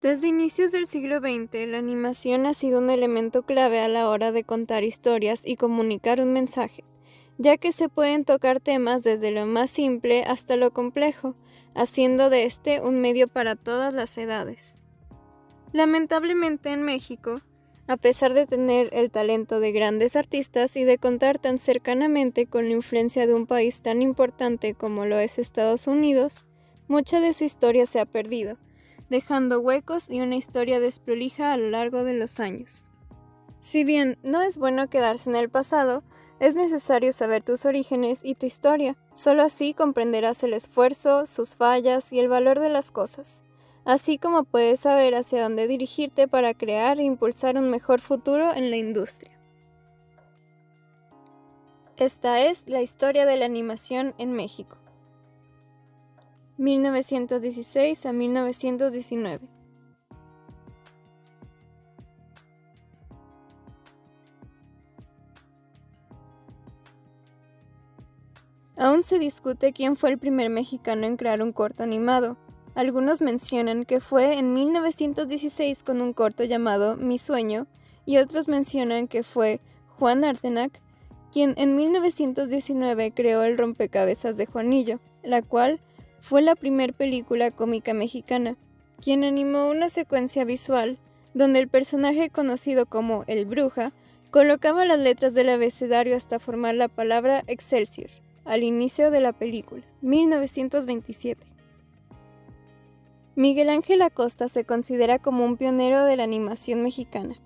Desde inicios del siglo XX, la animación ha sido un elemento clave a la hora de contar historias y comunicar un mensaje, ya que se pueden tocar temas desde lo más simple hasta lo complejo, haciendo de este un medio para todas las edades. Lamentablemente en México, a pesar de tener el talento de grandes artistas y de contar tan cercanamente con la influencia de un país tan importante como lo es Estados Unidos, mucha de su historia se ha perdido, dejando huecos y una historia desprolija a lo largo de los años. Si bien no es bueno quedarse en el pasado, es necesario saber tus orígenes y tu historia. Solo así comprenderás el esfuerzo, sus fallas y el valor de las cosas, así como puedes saber hacia dónde dirigirte para crear e impulsar un mejor futuro en la industria. Esta es la historia de la animación en México. 1916 a 1919. Aún se discute quién fue el primer mexicano en crear un corto animado. Algunos mencionan que fue en 1916 con un corto llamado Mi Sueño, y otros mencionan que fue Juan Artenac, quien en 1919 creó el rompecabezas de Juanillo, la cual fue la primer película cómica mexicana, quien animó una secuencia visual donde el personaje conocido como el Bruja colocaba las letras del abecedario hasta formar la palabra Excelsior al inicio de la película, 1927. Miguel Ángel Acosta se considera como un pionero de la animación mexicana,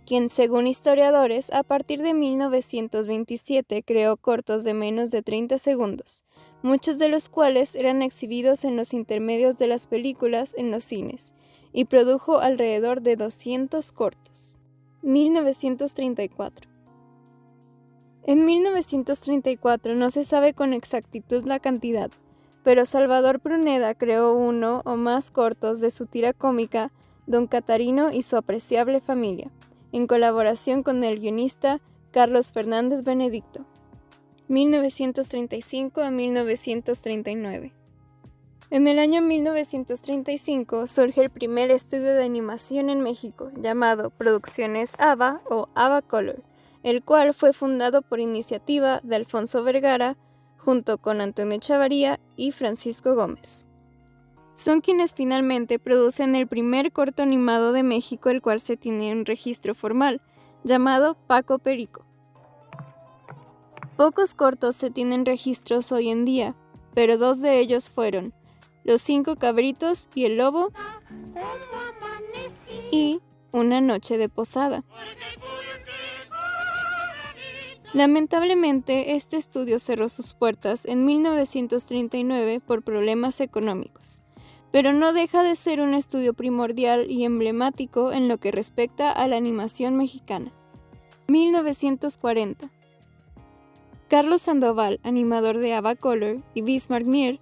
quien, según historiadores, a partir de 1927 creó cortos de menos de 30 segundos, muchos de los cuales eran exhibidos en los intermedios de las películas en los cines, y produjo alrededor de 200 cortos. 1934. En 1934 no se sabe con exactitud la cantidad, pero Salvador Pruneda creó uno o más cortos de su tira cómica Don Catarino y su apreciable familia, en colaboración con el guionista Carlos Fernández Benedicto. 1935 a 1939. En el año 1935 surge el primer estudio de animación en México, llamado Producciones ABA o ABA Color, el cual fue fundado por iniciativa de Alfonso Vergara, junto con Antonio Chavarría y Francisco Gómez. Son quienes finalmente producen el primer corto animado de México, el cual se tiene un registro formal, llamado Paco Perico. Pocos cortos se tienen registros hoy en día, pero dos de ellos fueron Los 5 cabritos y el lobo y Una noche de posada. Lamentablemente, este estudio cerró sus puertas en 1939 por problemas económicos, pero no deja de ser un estudio primordial y emblemático en lo que respecta a la animación mexicana. 1940. Carlos Sandoval, animador de ABA Color, y Bismarck Mier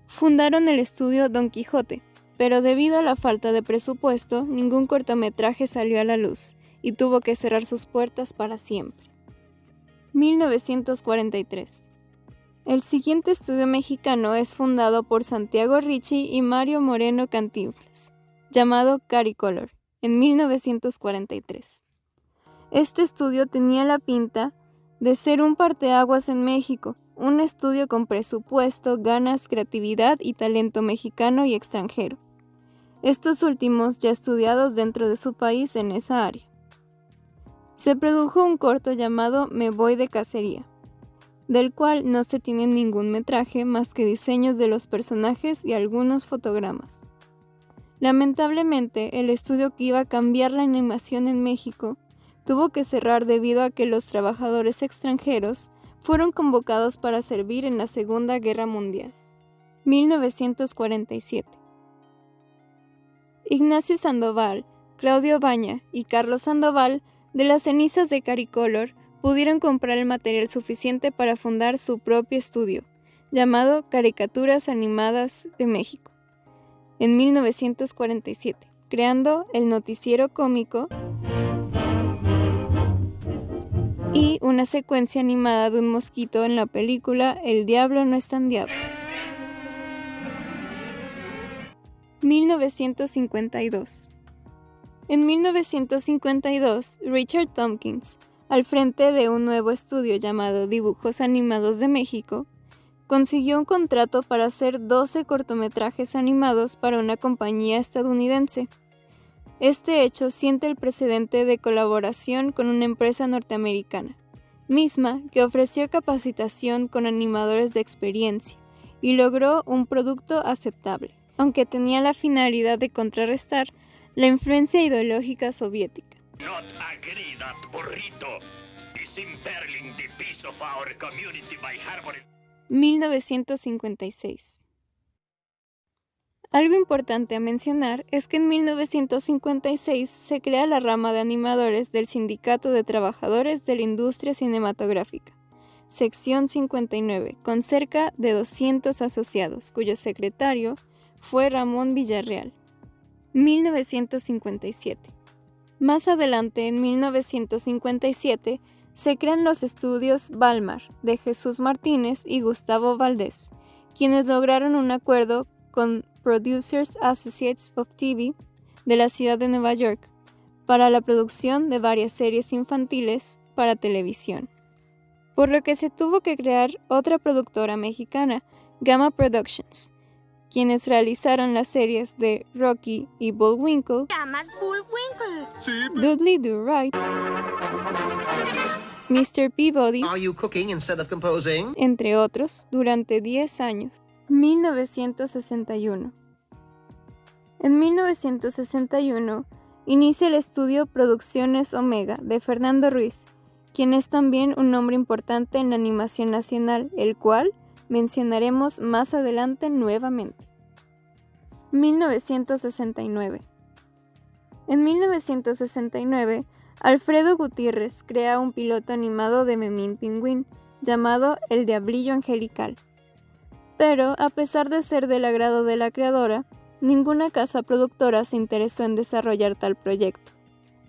fundaron el estudio Don Quijote, pero debido a la falta de presupuesto, ningún cortometraje salió a la luz y tuvo que cerrar sus puertas para siempre. 1943. El siguiente estudio mexicano es fundado por Santiago Ricci y Mario Moreno Cantinflas, llamado Caricolor, en 1943. Este estudio tenía la pinta de ser un parteaguas en México, un estudio con presupuesto, ganas, creatividad y talento mexicano y extranjero, estos últimos ya estudiados dentro de su país en esa área. Se produjo un corto llamado Me voy de cacería, del cual no se tiene ningún metraje más que diseños de los personajes y algunos fotogramas. Lamentablemente, el estudio que iba a cambiar la animación en México tuvo que cerrar debido a que los trabajadores extranjeros fueron convocados para servir en la Segunda Guerra Mundial. 1947. Ignacio Sandoval, Claudio Baña y Carlos Sandoval, de las cenizas de Caricolor, pudieron comprar el material suficiente para fundar su propio estudio, llamado Caricaturas Animadas de México, en 1947, creando el noticiero cómico y una secuencia animada de un mosquito en la película El diablo no es tan diablo. 1952. En 1952, Richard Tompkins, al frente de un nuevo estudio llamado Dibujos Animados de México, consiguió un contrato para hacer 12 cortometrajes animados para una compañía estadounidense. Este hecho sienta el precedente de colaboración con una empresa norteamericana, misma que ofreció capacitación con animadores de experiencia y logró un producto aceptable, aunque tenía la finalidad de contrarrestar la influencia ideológica soviética. 1956. Algo importante a mencionar es que en 1956 se crea la rama de animadores del Sindicato de Trabajadores de la Industria Cinematográfica, sección 59, con cerca de 200 asociados, cuyo secretario fue Ramón Villarreal. 1957. Más adelante, en 1957, se crean los estudios Balmar, de Jesús Martínez y Gustavo Valdés, quienes lograron un acuerdo con Producers Associates of TV de la ciudad de Nueva York para la producción de varias series infantiles para televisión, por lo que se tuvo que crear otra productora mexicana, Gamma Productions, quienes realizaron las series de Rocky y Bullwinkle, Sí, Dudley Do Right, Mr. Peabody, Are you cooking instead of composing? entre otros, durante 10 años. 1961. En 1961 inicia el estudio Producciones Omega de Fernando Ruiz, quien es también un nombre importante en la animación nacional, el cual mencionaremos más adelante nuevamente. 1969. En 1969, Alfredo Gutiérrez crea un piloto animado de Memín Pingüín, llamado El Diablillo Angelical. Pero, a pesar de ser del agrado de la creadora, ninguna casa productora se interesó en desarrollar tal proyecto.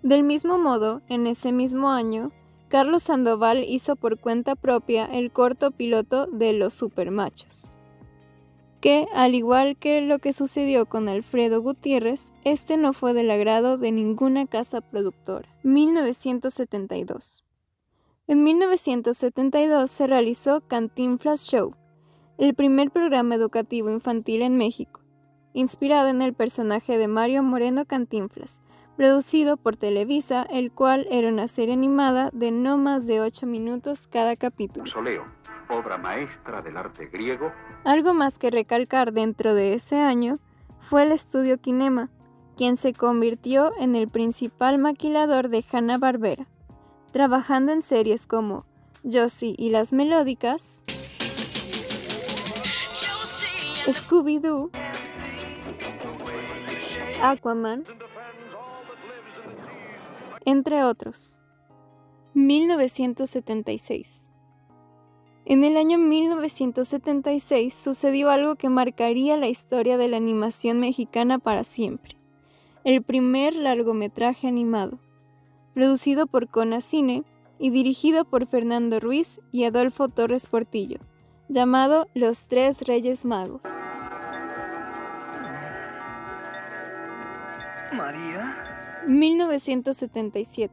Del mismo modo, en ese mismo año, Carlos Sandoval hizo por cuenta propia el corto piloto de Los Supermachos, que, al igual que lo que sucedió con Alfredo Gutiérrez, este no fue del agrado de ninguna casa productora. 1972. En 1972 se realizó Cantinflas Show, el primer programa educativo infantil en México, inspirado en el personaje de Mario Moreno Cantinflas, producido por Televisa, el cual era una serie animada de no más de 8 minutos cada capítulo. Soleo, obra maestra del arte griego. Algo más que recalcar dentro de ese año fue el estudio Kinema, quien se convirtió en el principal maquilador de Hanna-Barbera, trabajando en series como Josie y las Melódicas, Scooby-Doo, Aquaman, entre otros. 1976. En el año 1976 sucedió algo que marcaría la historia de la animación mexicana para siempre. El primer largometraje animado, producido por Conacine y dirigido por Fernando Ruiz y Adolfo Torres Portillo, llamado Los Tres Reyes Magos. María. 1977.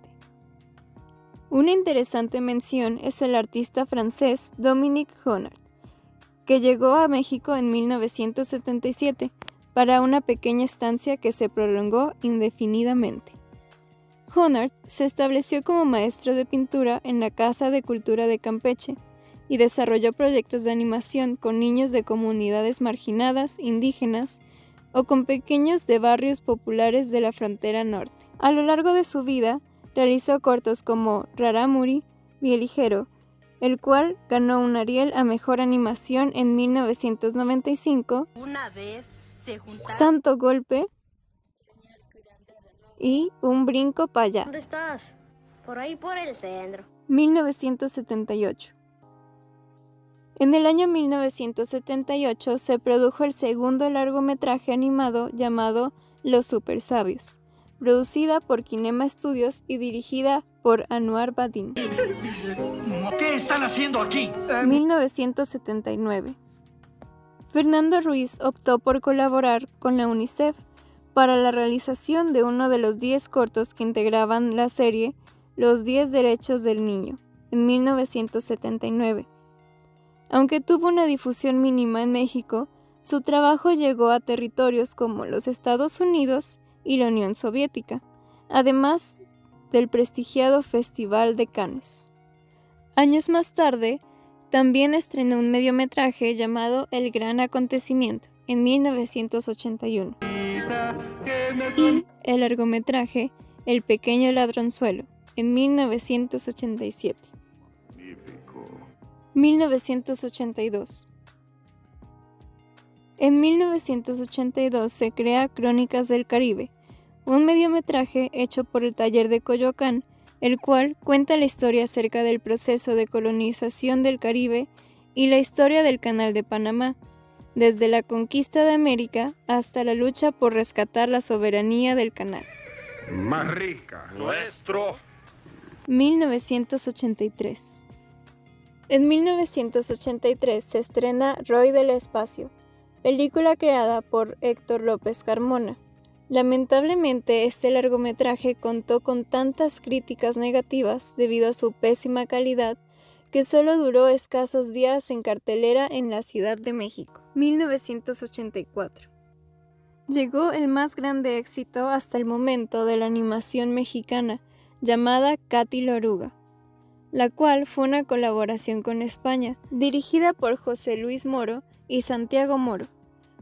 Una interesante mención es el artista francés Dominique Honard, que llegó a México en 1977 para una pequeña estancia que se prolongó indefinidamente. Honard se estableció como maestro de pintura en la Casa de Cultura de Campeche y desarrolló proyectos de animación con niños de comunidades marginadas, indígenas o con pequeños de barrios populares de la frontera norte. A lo largo de su vida, realizó cortos como Rarámuri, Ligero, el cual ganó un Ariel a Mejor Animación en 1995, Una vez se juntaron. Santo Golpe y Un Brinco pa' allá, ¿Dónde estás? Por ahí por el centro. 1978. En el año 1978 se produjo el segundo largometraje animado llamado Los Supersabios, producida por Kinema Studios y dirigida por Anwar Badin. ¿Qué están haciendo aquí? 1979. Fernando Ruiz optó por colaborar con la UNICEF para la realización de uno de los 10 cortos que integraban la serie Los 10 Derechos del Niño, en 1979. Aunque tuvo una difusión mínima en México, su trabajo llegó a territorios como los Estados Unidos y la Unión Soviética, además del prestigiado Festival de Cannes. Años más tarde, también estrenó un mediometraje llamado El Gran Acontecimiento, en 1981, y el largometraje El Pequeño Ladronzuelo, en 1987. 1982. En 1982 se crea Crónicas del Caribe, un mediometraje hecho por el Taller de Coyoacán, el cual cuenta la historia acerca del proceso de colonización del Caribe y la historia del Canal de Panamá, desde la conquista de América hasta la lucha por rescatar la soberanía del canal. Más rica, nuestro. 1983. En 1983 se estrena Roy del Espacio, película creada por Héctor López Carmona. Lamentablemente, este largometraje contó con tantas críticas negativas debido a su pésima calidad que solo duró escasos días en cartelera en la Ciudad de México. 1984. Llegó el más grande éxito hasta el momento de la animación mexicana, llamada Katy la Oruga, la cual fue una colaboración con España, dirigida por José Luis Moro y Santiago Moro,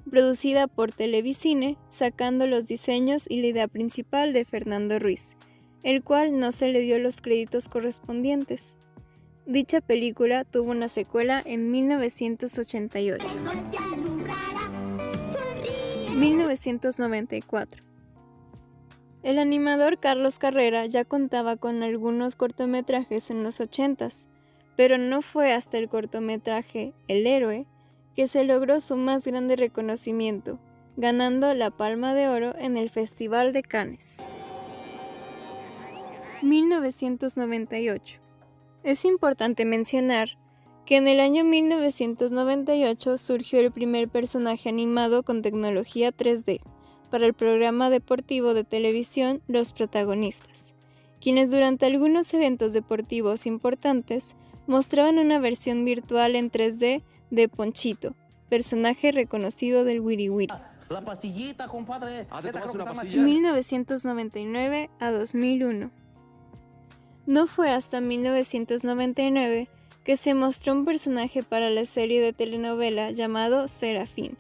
producida por Televicine, sacando los diseños y la idea principal de Fernando Ruiz, el cual no se le dio los créditos correspondientes. Dicha película tuvo una secuela en 1988. 1994. El animador Carlos Carrera ya contaba con algunos cortometrajes en los 80s, pero no fue hasta el cortometraje El Héroe que se logró su más grande reconocimiento, ganando la Palma de Oro en el Festival de Cannes. 1998. Es importante mencionar que en el año 1998 surgió el primer personaje animado con tecnología 3D para el programa deportivo de televisión Los Protagonistas, quienes durante algunos eventos deportivos importantes mostraban una versión virtual en 3D de Ponchito, personaje reconocido del Wiri Wiri. La pastillita, compadre. 1999 a 2001. No fue hasta 1999 que se mostró un personaje para la serie de telenovela llamado Serafín,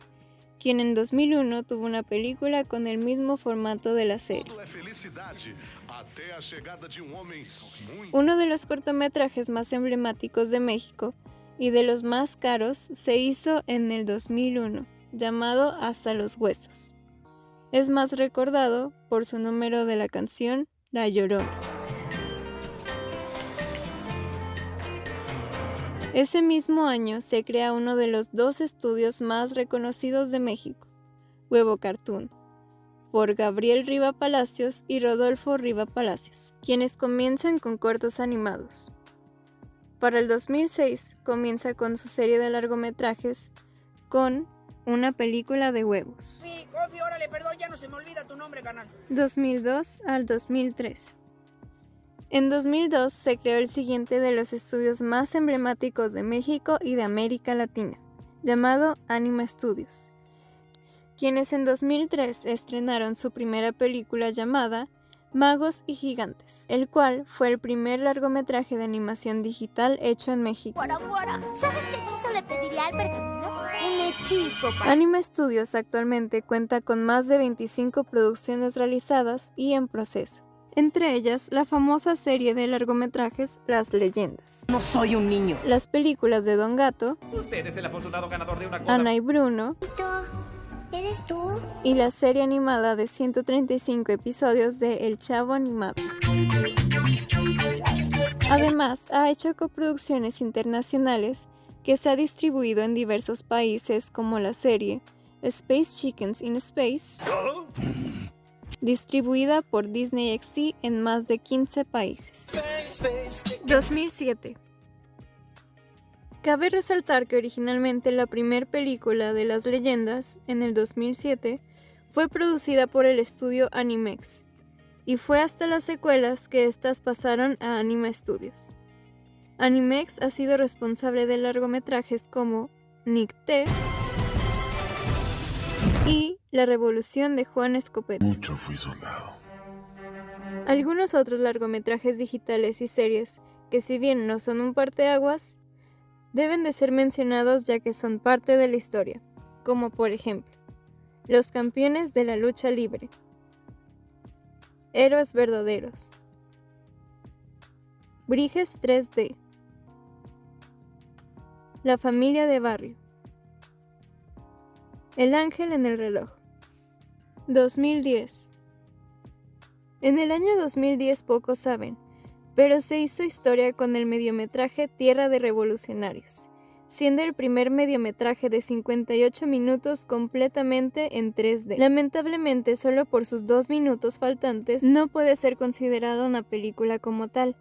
quien en 2001 tuvo una película con el mismo formato de la serie. Uno de los cortometrajes más emblemáticos de México y de los más caros se hizo en el 2001, llamado Hasta los Huesos. Es más recordado por su número de la canción La Llorona. Ese mismo año se crea uno de los 2 estudios más reconocidos de México, Huevo Cartoon, por Gabriel Riva Palacios y Rodolfo Riva Palacios, quienes comienzan con cortos animados. Para el 2006 comienza con su serie de largometrajes con una película de huevos. Sí, Coffee, órale, perdón, ya no se me olvida tu nombre, canal. 2002 al 2003. En 2002 se creó el siguiente de los estudios más emblemáticos de México y de América Latina, llamado Anima Studios, quienes en 2003 estrenaron su primera película llamada Magos y Gigantes, el cual fue el primer largometraje de animación digital hecho en México. Guara, ¿sabes qué hechizo le pediría al pergamino? Un hechizo. Anima Studios actualmente cuenta con más de 25 producciones realizadas y en proceso. Entre ellas, la famosa serie de largometrajes Las Leyendas. No soy un niño. Las películas de Don Gato. Usted es el afortunado ganador de una cosa. Ana y Bruno. ¿Eres tú? Y la serie animada de 135 episodios de El Chavo Animado. Además, ha hecho coproducciones internacionales que se ha distribuido en diversos países, como la serie Space Chickens in Space, distribuida por Disney XD en más de 15 países. 2007. Cabe resaltar que originalmente la primera película de Las Leyendas, en el 2007, Fue producida por el estudio Animex, y fue hasta las secuelas que estas pasaron a Anima Studios. Animex ha sido responsable de largometrajes como Nicté y La Revolución de Juan Escopeta. Mucho fui soldado. Algunos otros largometrajes digitales y series que, si bien no son un parteaguas, deben de ser mencionados ya que son parte de la historia, como por ejemplo, Los campeones de la lucha libre, Héroes verdaderos, Briges 3D, La familia de barrio, El ángel en el reloj. 2010. En el año 2010 pocos saben, pero se hizo historia con el mediometraje Tierra de Revolucionarios, siendo el primer mediometraje de 58 minutos completamente en 3D. Lamentablemente, solo por sus 2 minutos faltantes no puede ser considerada una película como tal,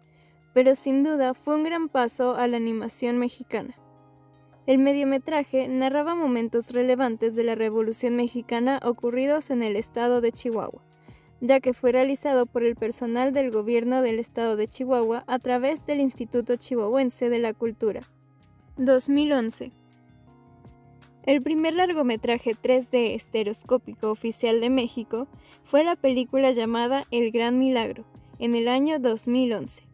pero sin duda fue un gran paso a la animación mexicana. El mediometraje narraba momentos relevantes de la Revolución Mexicana ocurridos en el estado de Chihuahua, ya que fue realizado por el personal del gobierno del estado de Chihuahua a través del Instituto Chihuahuense de la Cultura. 2011. El primer largometraje 3D estereoscópico oficial de México fue la película llamada El Gran Milagro, en el año 2011.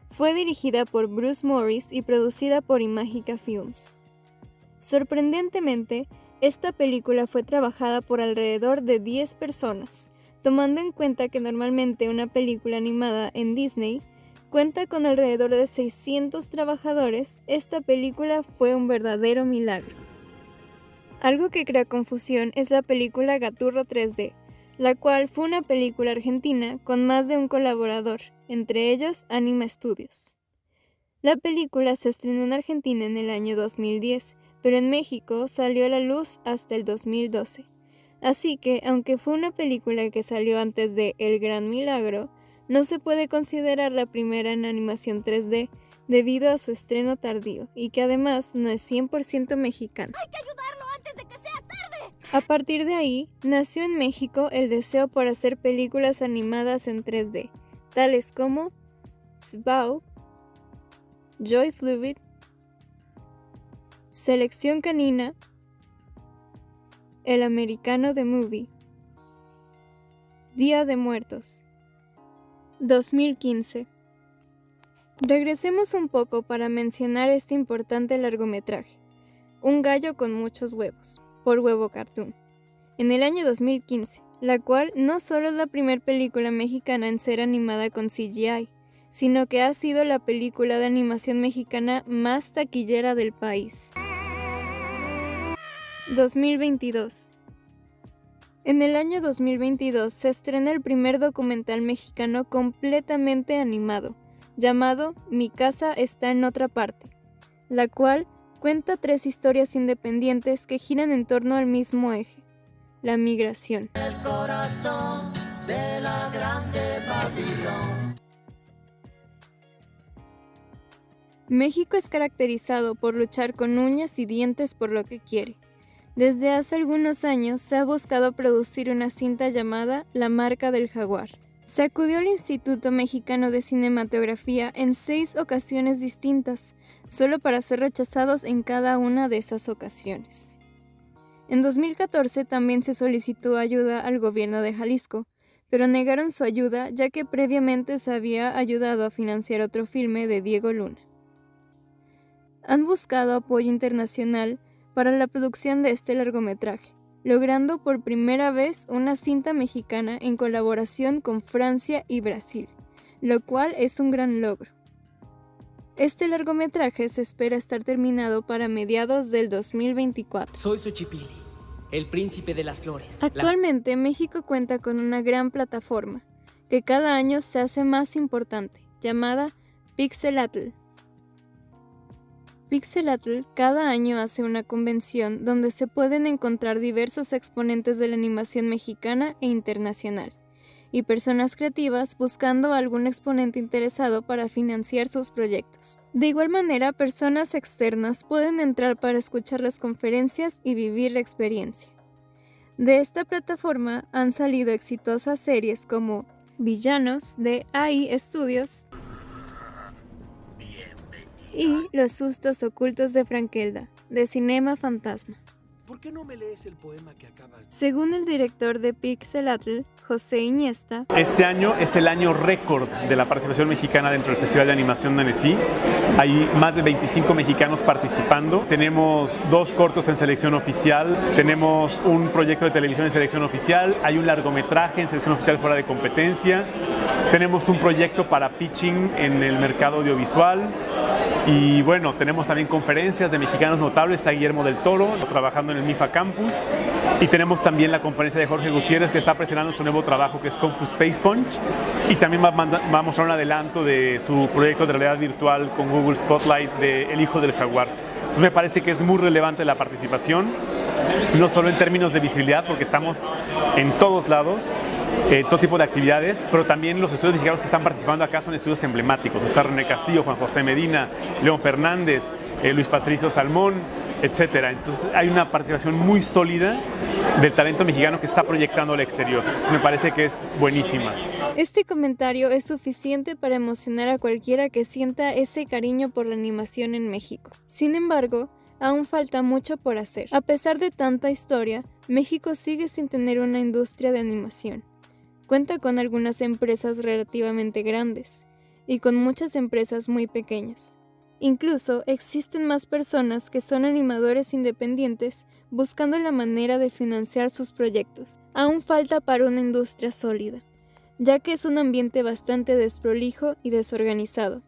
Fue dirigida por Bruce Morris y producida por Imagica Films. Sorprendentemente, esta película fue trabajada por alrededor de 10 personas, tomando en cuenta que normalmente una película animada en Disney cuenta con alrededor de 600 trabajadores. Esta película fue un verdadero milagro. Algo que crea confusión es la película Gaturro 3D, la cual fue una película argentina con más de un colaborador, entre ellos Anima Studios. La película se estrenó en Argentina en el año 2010, pero en México salió a la luz hasta el 2012. Así que, aunque fue una película que salió antes de El Gran Milagro, no se puede considerar la primera en animación 3D debido a su estreno tardío y que además no es 100% mexicana. ¡Hay que ayudarlo antes de que sea tarde! A partir de ahí, nació en México el deseo por hacer películas animadas en 3D, tales como Sbau, Joy Fluid, Selección Canina, El Americano The Movie, Día de Muertos. 2015. Regresemos un poco para mencionar este importante largometraje, Un gallo con muchos huevos, por Huevo Cartoon, en el año 2015, la cual no solo es la primera película mexicana en ser animada con CGI, sino que ha sido la película de animación mexicana más taquillera del país. 2022. En el año 2022 se estrena el primer documental mexicano completamente animado, llamado Mi casa está en otra parte, la cual cuenta 3 historias independientes que giran en torno al mismo eje, la migración. El corazón de la grande Babilón. México es caracterizado por luchar con uñas y dientes por lo que quiere. Desde hace algunos años se ha buscado producir una cinta llamada La Marca del Jaguar. Se acudió al Instituto Mexicano de Cinematografía en 6 ocasiones distintas, solo para ser rechazados en cada una de esas ocasiones. En 2014 también se solicitó ayuda al gobierno de Jalisco, pero negaron su ayuda ya que previamente se había ayudado a financiar otro filme de Diego Luna. Han buscado apoyo internacional para la producción de este largometraje, logrando por primera vez una cinta mexicana en colaboración con Francia y Brasil, lo cual es un gran logro. Este largometraje se espera estar terminado para mediados del 2024. Soy Xochipilli, el príncipe de las flores. Actualmente México cuenta con una gran plataforma, que cada año se hace más importante, llamada Pixelatl. Pixelatl cada año hace una convención donde se pueden encontrar diversos exponentes de la animación mexicana e internacional, y personas creativas buscando algún exponente interesado para financiar sus proyectos. De igual manera, personas externas pueden entrar para escuchar las conferencias y vivir la experiencia. De esta plataforma han salido exitosas series como Villanos de AI Studios y Los sustos ocultos de Frankelda de Cinema Fantasma. ¿Por qué no me lees el poema que acabas? Según el director de Pixelatl, José Iniesta, este año es el año récord de la participación mexicana dentro del Festival de Animación de Annecy. Hay más de 25 mexicanos participando. Tenemos 2 cortos en selección oficial, tenemos un proyecto de televisión en selección oficial, hay un largometraje en selección oficial fuera de competencia, tenemos un proyecto para pitching en el mercado audiovisual y bueno, tenemos también conferencias de mexicanos notables. Está Guillermo del Toro trabajando en el MIFA Campus y tenemos también la conferencia de Jorge Gutiérrez, que está presentando su nuevo trabajo que es Kung Fu Space Punch, y también va a mostrar un adelanto de su proyecto de realidad virtual con Google Spotlight de El hijo del jaguar. Entonces me parece que es muy relevante la participación, no solo en términos de visibilidad, porque estamos en todos lados, todo tipo de actividades, pero también los estudios mexicanos que están participando acá son estudios emblemáticos. Está René Castillo, Juan José Medina, León Fernández, Luis Patricio Salmón, etcétera. Entonces hay una participación muy sólida del talento mexicano que está proyectando al exterior. Eso me parece que es buenísima. Este comentario es suficiente para emocionar a cualquiera que sienta ese cariño por la animación en México. Sin embargo, aún falta mucho por hacer. A pesar de tanta historia, México sigue sin tener una industria de animación. Cuenta con algunas empresas relativamente grandes y con muchas empresas muy pequeñas. Incluso existen más personas que son animadores independientes buscando la manera de financiar sus proyectos. Aún falta para una industria sólida, ya que es un ambiente bastante desprolijo y desorganizado.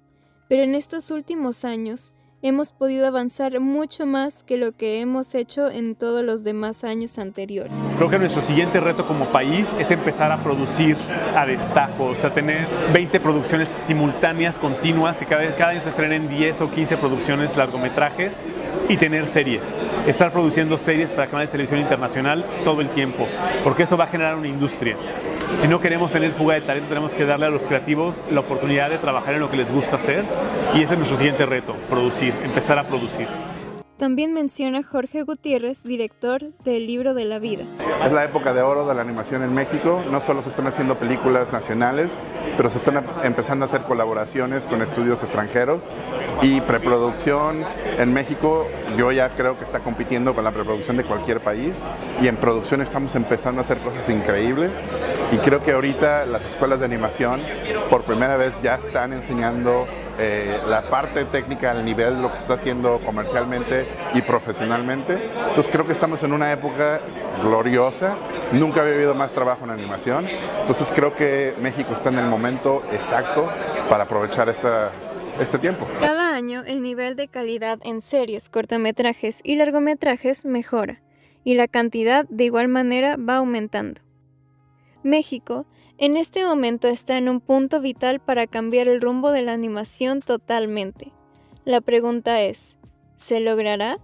Pero en estos últimos años hemos podido avanzar mucho más que lo que hemos hecho en todos los demás años anteriores. Creo que nuestro siguiente reto como país es empezar a producir a destajo, o sea, tener 20 producciones simultáneas, continuas, que cada año se estrenen 10 o 15 producciones, largometrajes, y tener series. Estar produciendo series para canales de televisión internacional todo el tiempo, porque eso va a generar una industria. Si no queremos tener fuga de talento, tenemos que darle a los creativos la oportunidad de trabajar en lo que les gusta hacer, y ese es nuestro siguiente reto, producir, empezar a producir. También menciona Jorge Gutiérrez, director de El libro de la vida. Es la época de oro de la animación en México. No solo se están haciendo películas nacionales, pero se están empezando a hacer colaboraciones con estudios extranjeros. Y preproducción en México, yo ya creo que está compitiendo con la preproducción de cualquier país. Y en producción estamos empezando a hacer cosas increíbles. Y creo que ahorita las escuelas de animación, por primera vez, ya están enseñando la parte técnica al nivel de lo que se está haciendo comercialmente y profesionalmente. Entonces creo que estamos en una época gloriosa. Nunca había habido más trabajo en animación. Entonces creo que México está en el momento exacto para aprovechar este tiempo. Cada año el nivel de calidad en series, cortometrajes y largometrajes mejora, y la cantidad de igual manera va aumentando. México en este momento está en un punto vital para cambiar el rumbo de la animación totalmente. La pregunta es, ¿se logrará?